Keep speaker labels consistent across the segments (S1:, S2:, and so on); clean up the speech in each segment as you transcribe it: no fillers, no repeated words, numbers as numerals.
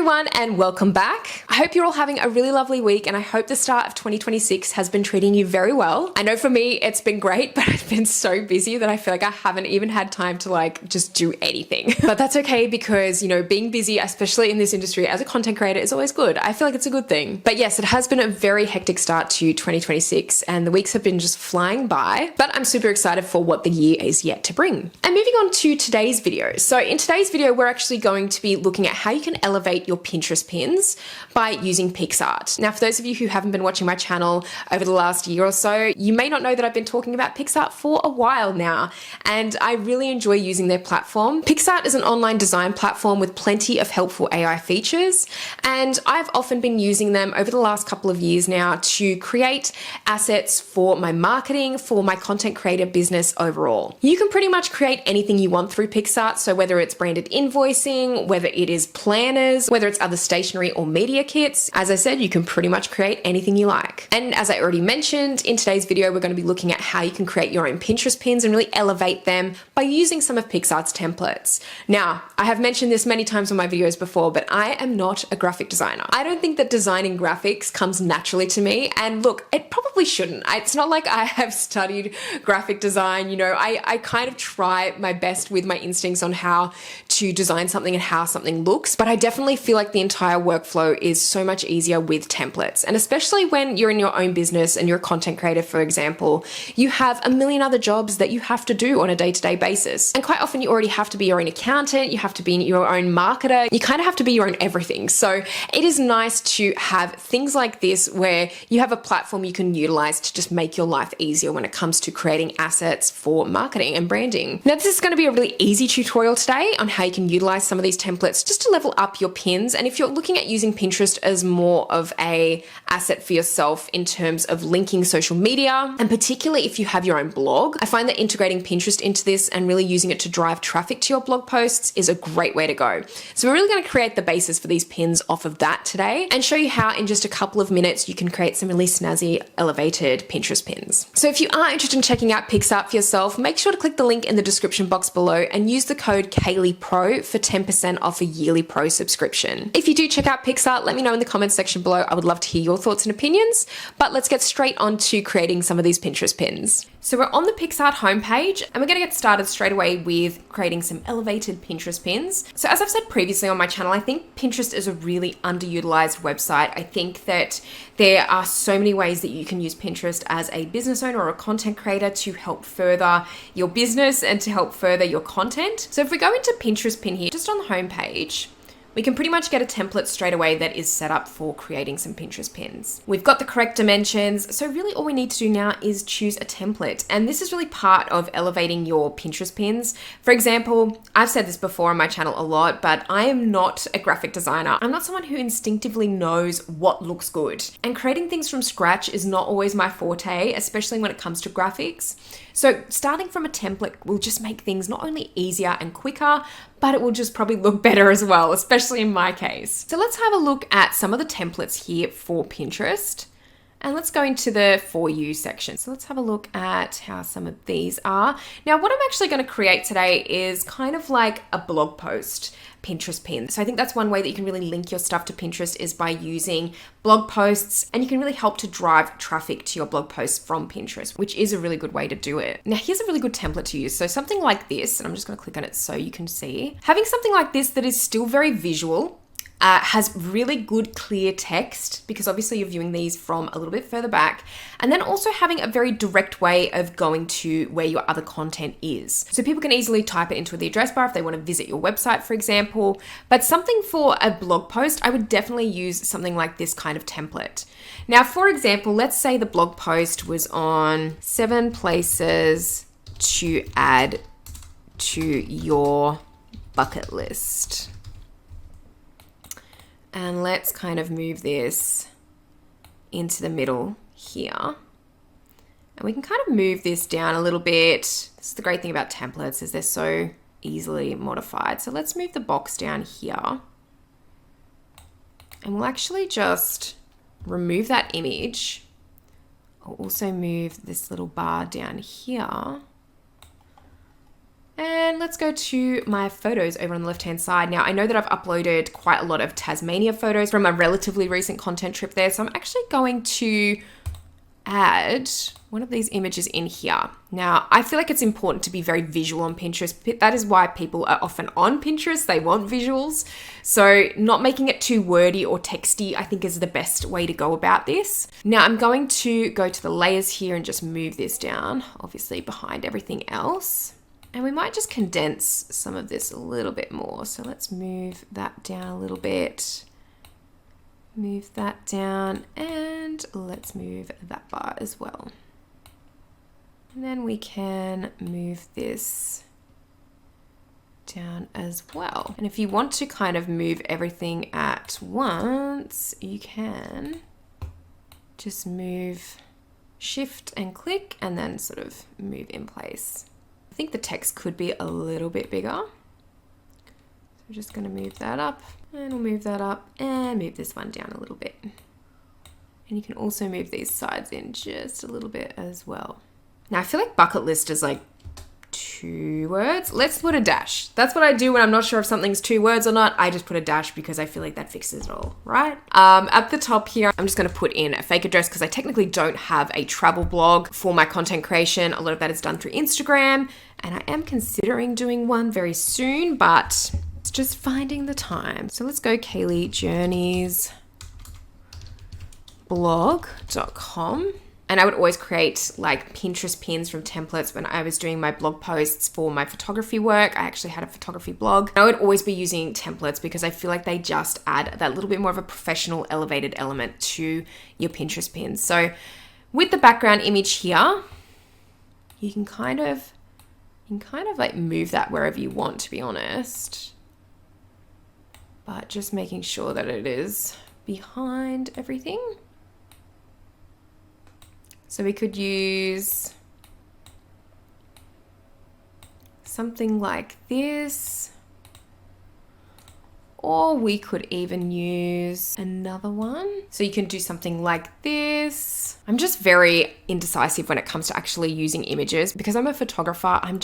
S1: everyone and welcome back. I hope you're all having a really lovely week and I hope the start of 2026 has been treating you very well. I know for me it's been great, but I've been so busy that I feel like I haven't even had time to just do anything. But that's okay because, being busy, especially in this industry as a content creator, is always good. I feel like it's a good thing. But yes, it has been a very hectic start to 2026 and the weeks have been just flying by, but I'm super excited for what the year is yet to bring. And moving on to today's video. So in today's video, we're actually going to be looking at how you can elevate your Pinterest pins by using PicsArt. Now, for those of you who haven't been watching my channel over the last year or so, you may not know that I've been talking about PicsArt for a while now, and I really enjoy using their platform. PicsArt is an online design platform with plenty of helpful AI features, and I've often been using them over the last couple of years now to create assets for my marketing, for my content creator business overall. You can pretty much create anything you want through PicsArt, so whether it's branded invoicing, whether it is planners, whether it's other stationery or media kits, as I said, you can pretty much create anything you like. And as I already mentioned, in today's video, we're going to be looking at how you can create your own Pinterest pins and really elevate them by using some of PicsArt's templates. Now, I have mentioned this many times on my videos before, but I am not a graphic designer. I don't think that designing graphics comes naturally to me. And look, it probably shouldn't. It's not like I have studied graphic design. I kind of try my best with my instincts on how to design something and how something looks, but I definitely feel like the entire workflow is so much easier with templates. And especially when you're in your own business and you're a content creator, for example, you have a million other jobs that you have to do on a day-to-day basis. And quite often you already have to be your own accountant, you have to be your own marketer, you kind of have to be your own everything. So it is nice to have things like this where you have a platform you can utilize to just make your life easier when it comes to creating assets for marketing and branding. Now, this is going to be a really easy tutorial today on how you can utilize some of these templates just to level up your pins. And if you're looking at using Pinterest as more of a asset for yourself in terms of linking social media, and particularly if you have your own blog, I find that integrating Pinterest into this and really using it to drive traffic to your blog posts is a great way to go. So we're really going to create the basis for these pins off of that today and show you how in just a couple of minutes you can create some really snazzy elevated Pinterest pins. So if you are interested in checking out PicsArt for yourself, make sure to click the link in the description box below and use the code KayleighPro for 10% off a yearly pro subscription. If you do check out PicsArt, let me know in the comments section below. I would love to hear your thoughts and opinions, but let's get straight on to creating some of these Pinterest pins. So we're on the PicsArt homepage and we're going to get started straight away with creating some elevated Pinterest pins. So as I've said previously on my channel, I think Pinterest is a really underutilized website. I think that there are so many ways that you can use Pinterest as a business owner or a content creator to help further your business and to help further your content. So if we go into Pinterest pin here, just on the homepage, we can pretty much get a template straight away that is set up for creating some Pinterest pins. We've got the correct dimensions, so really all we need to do now is choose a template. And this is really part of elevating your Pinterest pins. For example, I've said this before on my channel a lot, but I am not a graphic designer. I'm not someone who instinctively knows what looks good. And creating things from scratch is not always my forte, especially when it comes to graphics. So starting from a template will just make things not only easier and quicker, but it will just probably look better as well, especially in my case. So let's have a look at some of the templates here for Pinterest. And let's go into the For You section. So let's have a look at how some of these are. Now, what I'm actually going to create today is kind of like a blog post Pinterest pin. So I think that's one way that you can really link your stuff to Pinterest is by using blog posts, and you can really help to drive traffic to your blog posts from Pinterest, which is a really good way to do it. Now, here's a really good template to use. So something like this, and I'm just going to click on it so you can see. Having something like this that is still very visual, has really good clear text because obviously you're viewing these from a little bit further back, and then also having a very direct way of going to where your other content is. So people can easily type it into the address bar if they want to visit your website, for example, but something for a blog post, I would definitely use something like this kind of template. Now, for example, let's say the blog post was on 7 places to add to your bucket list. And let's kind of move this into the middle here. And we can kind of move this down a little bit. This is the great thing about templates is they're so easily modified. So let's move the box down here. And we'll actually just remove that image. I'll also move this little bar down here. And let's go to my photos over on the left-hand side. Now, I know that I've uploaded quite a lot of Tasmania photos from a relatively recent content trip there. So I'm actually going to add one of these images in here. Now, I feel like it's important to be very visual on Pinterest. That is why people are often on Pinterest. They want visuals. So not making it too wordy or texty, I think, is the best way to go about this. Now, I'm going to go to the layers here and just move this down, obviously behind everything else. And we might just condense some of this a little bit more. So let's move that down a little bit. Move that down, and let's move that bar as well. And then we can move this down as well. And if you want to kind of move everything at once, you can just move, shift and click, and then sort of move in place. I think the text could be a little bit bigger. So we're just going to move that up, and we'll move that up and move this one down a little bit. And you can also move these sides in just a little bit as well. Now I feel like bucket list is like 2 words. Let's put a dash. That's what I do when I'm not sure if something's 2 words or not. I just put a dash because I feel like that fixes it all, right? At the top here, I'm just going to put in a fake address because I technically don't have a travel blog for my content creation. A lot of that is done through Instagram, and I am considering doing one very soon, but it's just finding the time. So let's go KayleeJourneysblog.com. And I would always create like Pinterest pins from templates when I was doing my blog posts for my photography work. I actually had a photography blog. I would always be using templates because I feel like they just add that little bit more of a professional elevated element to your Pinterest pins. So with the background image here, you can kind of like move that wherever you want, to be honest. But just making sure that it is behind everything. So we could use something like this, or we could even use another one. So you can do something like this. I'm just very indecisive when it comes to actually using images because I'm a photographer. I'm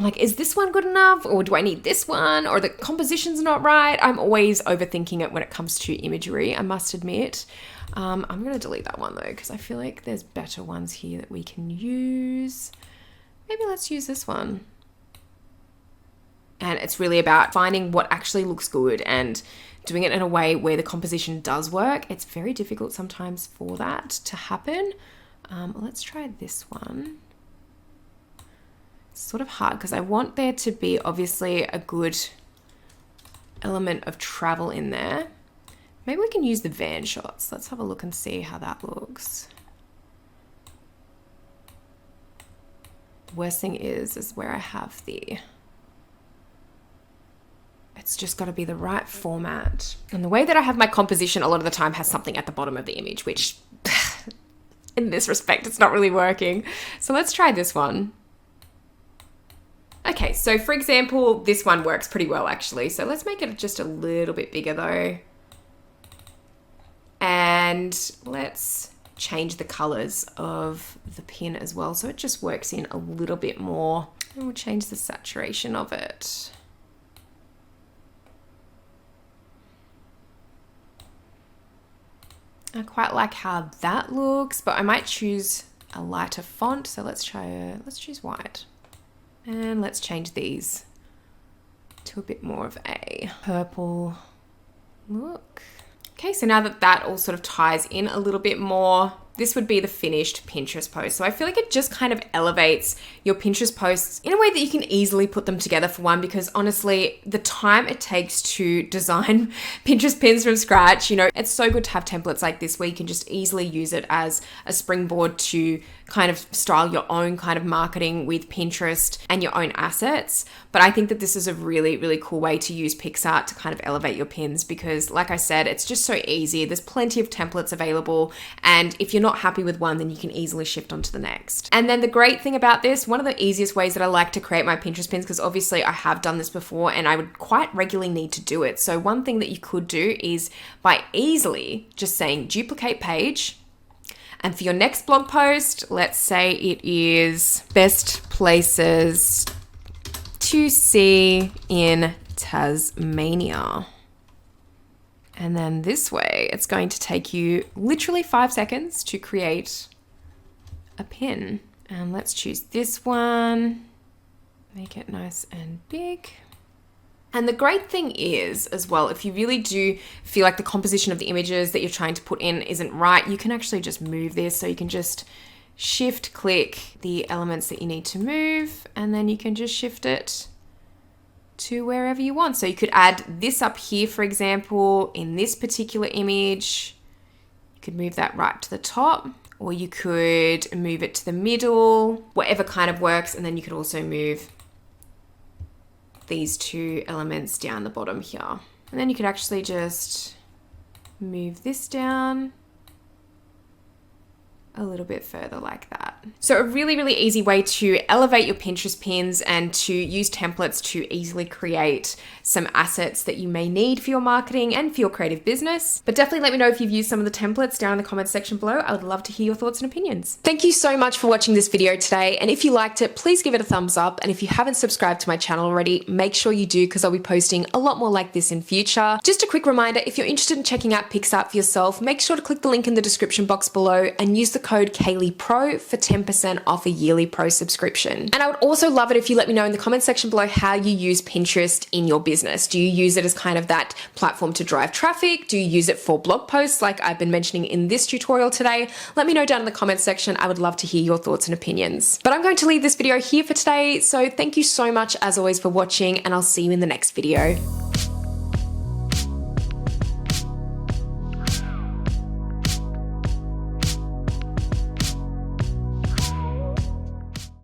S1: like, is this one good enough? Or do I need this one? Or the composition's not right? I'm always overthinking it when it comes to imagery, I must admit. I'm going to delete that one though, because I feel like there's better ones here that we can use. Maybe let's use this one. And it's really about finding what actually looks good and doing it in a way where the composition does work. It's very difficult sometimes for that to happen. Let's try this one. It's sort of hard because I want there to be obviously a good element of travel in there. Maybe we can use the van shots. Let's have a look and see how that looks. The worst thing is where I have it's just got to be the right format. And the way that I have my composition a lot of the time has something at the bottom of the image, which in this respect, it's not really working. So let's try this one. Okay, so for example, this one works pretty well actually. So let's make it just a little bit bigger though. And let's change the colors of the pin as well. So it just works in a little bit more. And we'll change the saturation of it. I quite like how that looks, but I might choose a lighter font. So let's choose white. And let's change these to a bit more of a purple look. Okay, so now that all sort of ties in a little bit more, this would be the finished Pinterest post. So I feel like it just kind of elevates your Pinterest posts in a way that you can easily put them together for one, because honestly, the time it takes to design Pinterest pins from scratch, it's so good to have templates like this where you can just easily use it as a springboard to kind of style your own kind of marketing with Pinterest and your own assets. But I think that this is a really, really cool way to use PicsArt to kind of elevate your pins because, like I said, it's just so easy. There's plenty of templates available. And if you're not happy with one, then you can easily shift on to the next. And then the great thing about this, one of the easiest ways that I like to create my Pinterest pins, because obviously I have done this before and I would quite regularly need to do it. So one thing that you could do is by easily just saying duplicate page. And for your next blog post, let's say it is best places to sea in Tasmania. And then this way, it's going to take you literally 5 seconds to create a pin. And let's choose this one. Make it nice and big. And the great thing is, as well, if you really do feel like the composition of the images that you're trying to put in isn't right, you can actually just move this. So you can just shift click the elements that you need to move, and then you can just shift it to wherever you want. So you could add this up here, for example, in this particular image. You could move that right to the top, or you could move it to the middle, whatever kind of works. And then you could also move these two elements down the bottom here. And then you could actually just move this down a little bit further like that. So a really, really easy way to elevate your Pinterest pins and to use templates to easily create some assets that you may need for your marketing and for your creative business. But definitely let me know if you've used some of the templates down in the comments section below. I would love to hear your thoughts and opinions. Thank you so much for watching this video today. And if you liked it, please give it a thumbs up. And if you haven't subscribed to my channel already, make sure you do, because I'll be posting a lot more like this in future. Just a quick reminder, if you're interested in checking out PicsArt for yourself, make sure to click the link in the description box below and use the code KayleighPro for 10% off a yearly pro subscription. And I would also love it if you let me know in the comment section below how you use Pinterest in your business. Do you use it as kind of that platform to drive traffic? Do you use it for blog posts like I've been mentioning in this tutorial today? Let me know down in the comments section. I would love to hear your thoughts and opinions. But I'm going to leave this video here for today. So thank you so much as always for watching, and I'll see you in the next video.